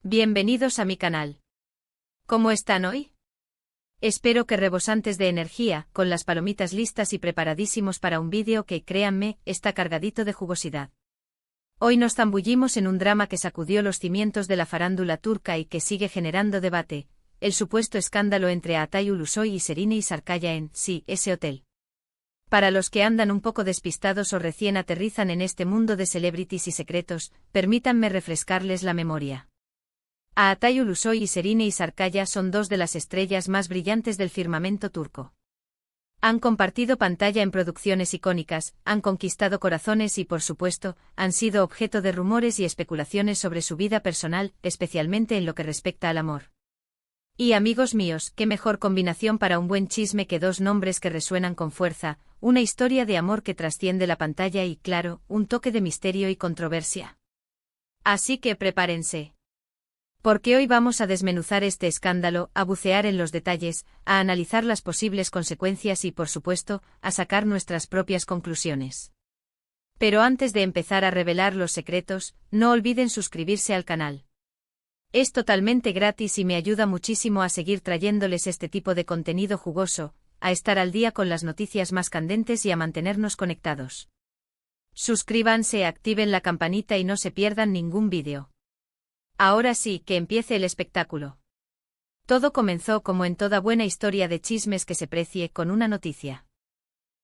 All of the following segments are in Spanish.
Bienvenidos a mi canal. ¿Cómo están hoy? Espero que rebosantes de energía, con las palomitas listas y preparadísimos para un vídeo que, créanme, está cargadito de jugosidad. Hoy nos zambullimos en un drama que sacudió los cimientos de la farándula turca y que sigue generando debate, el supuesto escándalo entre Altay Ulusoy y Şehrine Sarıkaya en, sí, ese hotel. Para los que andan un poco despistados o recién aterrizan en este mundo de celebrities y secretos, permítanme refrescarles la memoria. Altay Ulusoy y Şehrine Sarıkaya son dos de las estrellas más brillantes del firmamento turco. Han compartido pantalla en producciones icónicas, han conquistado corazones y, por supuesto, han sido objeto de rumores y especulaciones sobre su vida personal, especialmente en lo que respecta al amor. Y amigos míos, qué mejor combinación para un buen chisme que dos nombres que resuenan con fuerza, una historia de amor que trasciende la pantalla y, claro, un toque de misterio y controversia. Así que prepárense. Porque hoy vamos a desmenuzar este escándalo, a bucear en los detalles, a analizar las posibles consecuencias y, por supuesto, a sacar nuestras propias conclusiones. Pero antes de empezar a revelar los secretos, no olviden suscribirse al canal. Es totalmente gratis y me ayuda muchísimo a seguir trayéndoles este tipo de contenido jugoso, a estar al día con las noticias más candentes y a mantenernos conectados. Suscríbanse, activen la campanita y no se pierdan ningún vídeo. Ahora sí, que empiece el espectáculo. Todo comenzó como en toda buena historia de chismes que se precie con una noticia.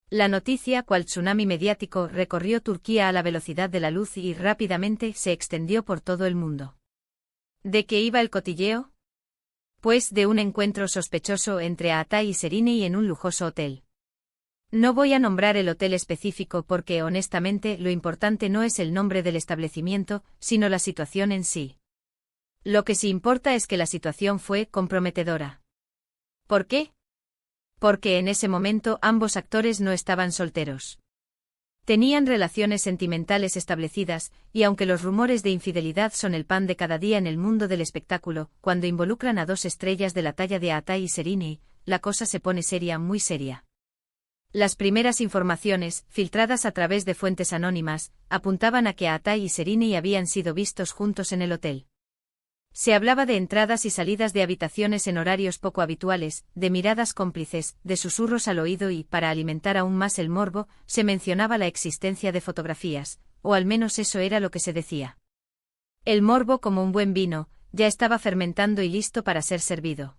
La noticia, cual tsunami mediático, recorrió Turquía a la velocidad de la luz y rápidamente se extendió por todo el mundo. ¿De qué iba el cotilleo? Pues de un encuentro sospechoso entre Altay y Şehrine en un lujoso hotel. No voy a nombrar el hotel específico porque honestamente lo importante no es el nombre del establecimiento, sino la situación en sí. Lo que sí importa es que la situación fue comprometedora. ¿Por qué? Porque en ese momento ambos actores no estaban solteros. Tenían relaciones sentimentales establecidas, y aunque los rumores de infidelidad son el pan de cada día en el mundo del espectáculo, cuando involucran a dos estrellas de la talla de Altay y Şehrine, la cosa se pone seria, muy seria. Las primeras informaciones, filtradas a través de fuentes anónimas, apuntaban a que Altay y Şehrine habían sido vistos juntos en el hotel. Se hablaba de entradas y salidas de habitaciones en horarios poco habituales, de miradas cómplices, de susurros al oído y, para alimentar aún más el morbo, se mencionaba la existencia de fotografías, o al menos eso era lo que se decía. El morbo, como un buen vino, ya estaba fermentando y listo para ser servido.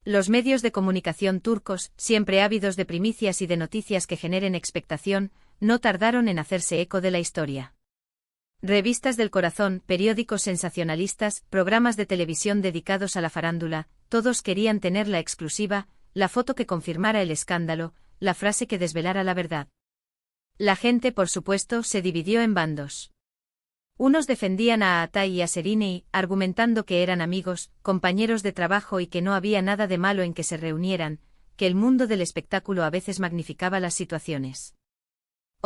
Los medios de comunicación turcos, siempre ávidos de primicias y de noticias que generen expectación, no tardaron en hacerse eco de la historia. Revistas del corazón, periódicos sensacionalistas, programas de televisión dedicados a la farándula, todos querían tener la exclusiva, la foto que confirmara el escándalo, la frase que desvelara la verdad. La gente, por supuesto, se dividió en bandos. Unos defendían a Altay y a Şehrine, argumentando que eran amigos, compañeros de trabajo y que no había nada de malo en que se reunieran, que el mundo del espectáculo a veces magnificaba las situaciones.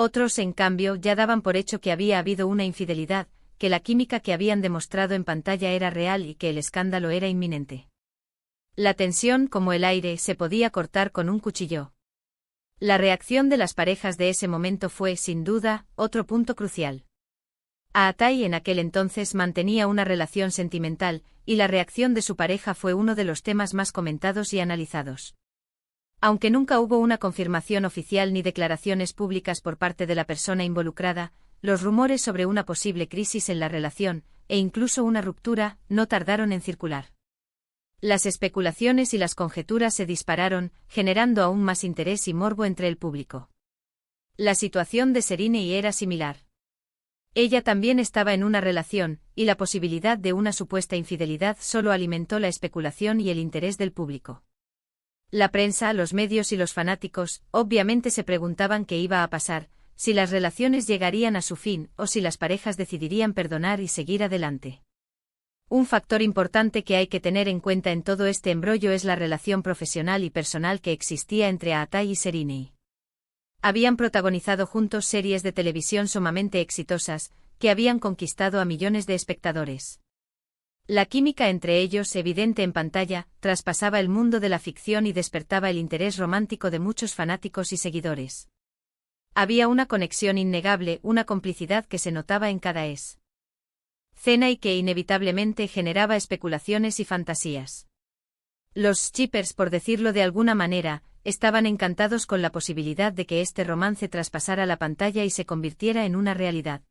Otros, en cambio, ya daban por hecho que había habido una infidelidad, que la química que habían demostrado en pantalla era real y que el escándalo era inminente. La tensión, como el aire, se podía cortar con un cuchillo. La reacción de las parejas de ese momento fue, sin duda, otro punto crucial. Altay en aquel entonces mantenía una relación sentimental, y la reacción de su pareja fue uno de los temas más comentados y analizados. Aunque nunca hubo una confirmación oficial ni declaraciones públicas por parte de la persona involucrada, los rumores sobre una posible crisis en la relación, e incluso una ruptura, no tardaron en circular. Las especulaciones y las conjeturas se dispararon, generando aún más interés y morbo entre el público. La situación de Şehrine era similar. Ella también estaba en una relación, y la posibilidad de una supuesta infidelidad solo alimentó la especulación y el interés del público. La prensa, los medios y los fanáticos, obviamente se preguntaban qué iba a pasar, si las relaciones llegarían a su fin o si las parejas decidirían perdonar y seguir adelante. Un factor importante que hay que tener en cuenta en todo este embrollo es la relación profesional y personal que existía entre Altay y Şehrine. Habían protagonizado juntos series de televisión sumamente exitosas, que habían conquistado a millones de espectadores. La química entre ellos, evidente en pantalla, traspasaba el mundo de la ficción y despertaba el interés romántico de muchos fanáticos y seguidores. Había una conexión innegable, una complicidad que se notaba en cada cena y que inevitablemente generaba especulaciones y fantasías. Los shippers, por decirlo de alguna manera, estaban encantados con la posibilidad de que este romance traspasara la pantalla y se convirtiera en una realidad.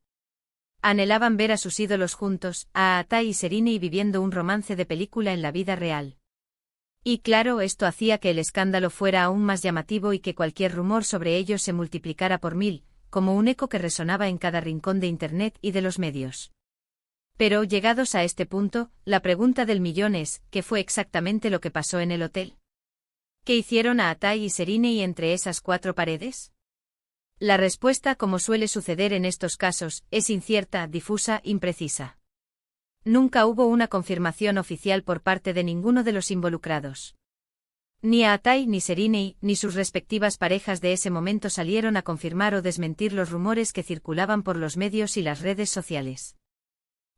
Anhelaban ver a sus ídolos juntos, a Atai y Serinei viviendo un romance de película en la vida real. Y claro, esto hacía que el escándalo fuera aún más llamativo y que cualquier rumor sobre ellos se multiplicara por 1000, como un eco que resonaba en cada rincón de Internet y de los medios. Pero, llegados a este punto, la pregunta del millón es, ¿qué fue exactamente lo que pasó en el hotel? ¿Qué hicieron a Atai y Serinei entre esas 4 paredes? La respuesta, como suele suceder en estos casos, es incierta, difusa, imprecisa. Nunca hubo una confirmación oficial por parte de ninguno de los involucrados. Ni Atai ni Serinei, ni sus respectivas parejas de ese momento salieron a confirmar o desmentir los rumores que circulaban por los medios y las redes sociales.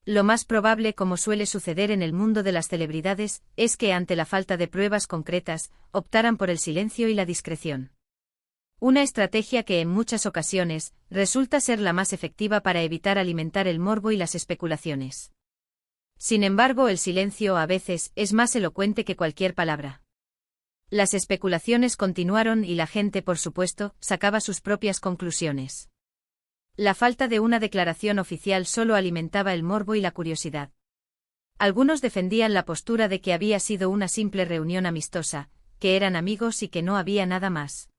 Lo más probable, como suele suceder en el mundo de las celebridades, es que ante la falta de pruebas concretas, optaran por el silencio y la discreción. Una estrategia que en muchas ocasiones resulta ser la más efectiva para evitar alimentar el morbo y las especulaciones. Sin embargo, el silencio a veces es más elocuente que cualquier palabra. Las especulaciones continuaron y la gente, por supuesto, sacaba sus propias conclusiones. La falta de una declaración oficial solo alimentaba el morbo y la curiosidad. Algunos defendían la postura de que había sido una simple reunión amistosa, que eran amigos y que no había nada más.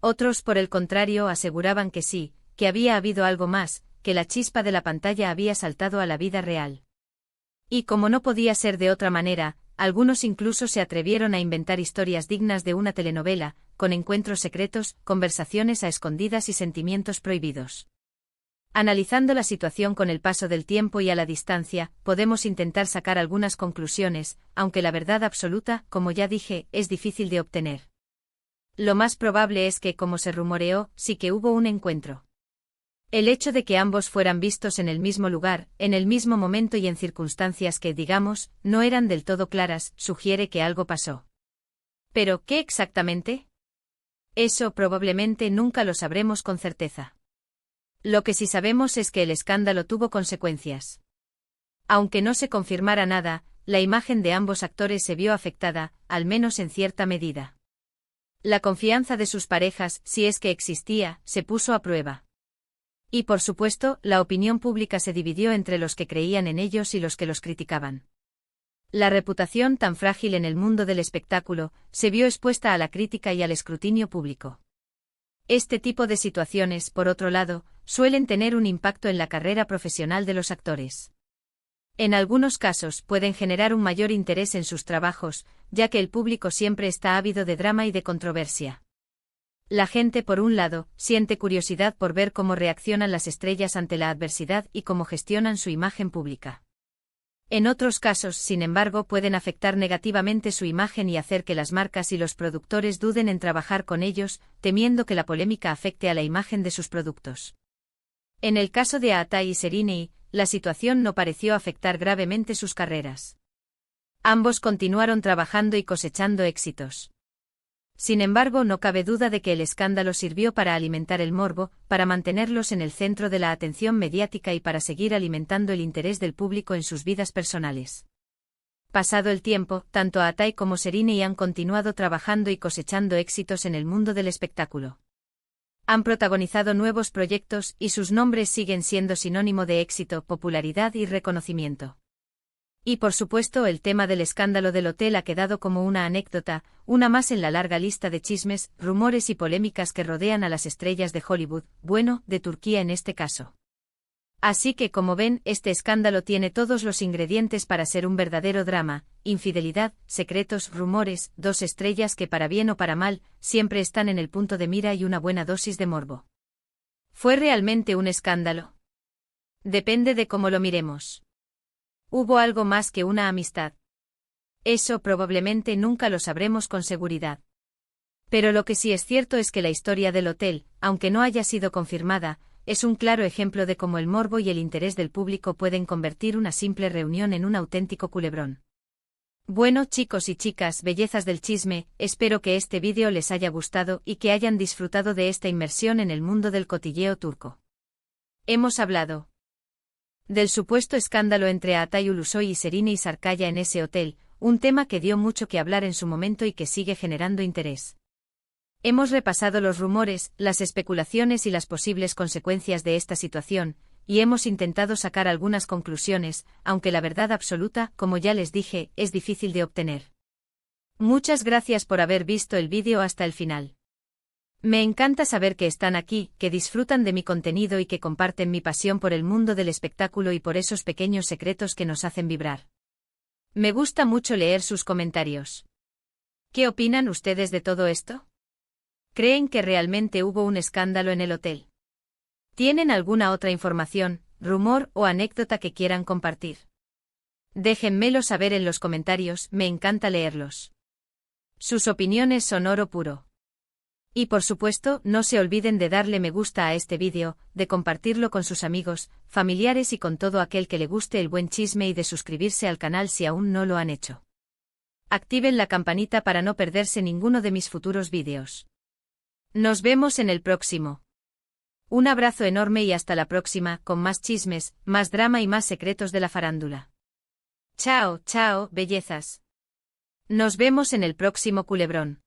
Otros, por el contrario, aseguraban que sí, que había habido algo más, que la chispa de la pantalla había saltado a la vida real. Y como no podía ser de otra manera, algunos incluso se atrevieron a inventar historias dignas de una telenovela, con encuentros secretos, conversaciones a escondidas y sentimientos prohibidos. Analizando la situación con el paso del tiempo y a la distancia, podemos intentar sacar algunas conclusiones, aunque la verdad absoluta, como ya dije, es difícil de obtener. Lo más probable es que, como se rumoreó, sí que hubo un encuentro. El hecho de que ambos fueran vistos en el mismo lugar, en el mismo momento y en circunstancias que, digamos, no eran del todo claras, sugiere que algo pasó. ¿Pero qué exactamente? Eso probablemente nunca lo sabremos con certeza. Lo que sí sabemos es que el escándalo tuvo consecuencias. Aunque no se confirmara nada, la imagen de ambos actores se vio afectada, al menos en cierta medida. La confianza de sus parejas, si es que existía, se puso a prueba. Y por supuesto, la opinión pública se dividió entre los que creían en ellos y los que los criticaban. La reputación tan frágil en el mundo del espectáculo, se vio expuesta a la crítica y al escrutinio público. Este tipo de situaciones, por otro lado, suelen tener un impacto en la carrera profesional de los actores. En algunos casos pueden generar un mayor interés en sus trabajos, ya que el público siempre está ávido de drama y de controversia. La gente, por un lado, siente curiosidad por ver cómo reaccionan las estrellas ante la adversidad y cómo gestionan su imagen pública. En otros casos, sin embargo, pueden afectar negativamente su imagen y hacer que las marcas y los productores duden en trabajar con ellos, temiendo que la polémica afecte a la imagen de sus productos. En el caso de Atai y Serinei, la situación no pareció afectar gravemente sus carreras. Ambos continuaron trabajando y cosechando éxitos. Sin embargo, no cabe duda de que el escándalo sirvió para alimentar el morbo, para mantenerlos en el centro de la atención mediática y para seguir alimentando el interés del público en sus vidas personales. Pasado el tiempo, tanto Atai como Serinei han continuado trabajando y cosechando éxitos en el mundo del espectáculo. Han protagonizado nuevos proyectos y sus nombres siguen siendo sinónimo de éxito, popularidad y reconocimiento. Y por supuesto, el tema del escándalo del hotel ha quedado como una anécdota, una más en la larga lista de chismes, rumores y polémicas que rodean a las estrellas de Hollywood, bueno, de Turquía en este caso. Así que, como ven, este escándalo tiene todos los ingredientes para ser un verdadero drama: infidelidad, secretos, rumores, 2 estrellas que, para bien o para mal, siempre están en el punto de mira y una buena dosis de morbo. ¿Fue realmente un escándalo? Depende de cómo lo miremos. ¿Hubo algo más que una amistad? Eso probablemente nunca lo sabremos con seguridad. Pero lo que sí es cierto es que la historia del hotel, aunque no haya sido confirmada, es un claro ejemplo de cómo el morbo y el interés del público pueden convertir una simple reunión en un auténtico culebrón. Bueno, chicos y chicas, bellezas del chisme, espero que este vídeo les haya gustado y que hayan disfrutado de esta inmersión en el mundo del cotilleo turco. Hemos hablado Del supuesto escándalo entre Atay Ulusoy y Serine Isarcaya en ese hotel, un tema que dio mucho que hablar en su momento y que sigue generando interés. Hemos repasado los rumores, las especulaciones y las posibles consecuencias de esta situación, y hemos intentado sacar algunas conclusiones, aunque la verdad absoluta, como ya les dije, es difícil de obtener. Muchas gracias por haber visto el vídeo hasta el final. Me encanta saber que están aquí, que disfrutan de mi contenido y que comparten mi pasión por el mundo del espectáculo y por esos pequeños secretos que nos hacen vibrar. Me gusta mucho leer sus comentarios. ¿Qué opinan ustedes de todo esto? ¿Creen que realmente hubo un escándalo en el hotel? ¿Tienen alguna otra información, rumor o anécdota que quieran compartir? Déjenmelo saber en los comentarios, me encanta leerlos. Sus opiniones son oro puro. Y por supuesto, no se olviden de darle me gusta a este vídeo, de compartirlo con sus amigos, familiares y con todo aquel que le guste el buen chisme y de suscribirse al canal si aún no lo han hecho. Activen la campanita para no perderse ninguno de mis futuros vídeos. Nos vemos en el próximo. Un abrazo enorme y hasta la próxima, con más chismes, más drama y más secretos de la farándula. Chao, chao, bellezas. Nos vemos en el próximo culebrón.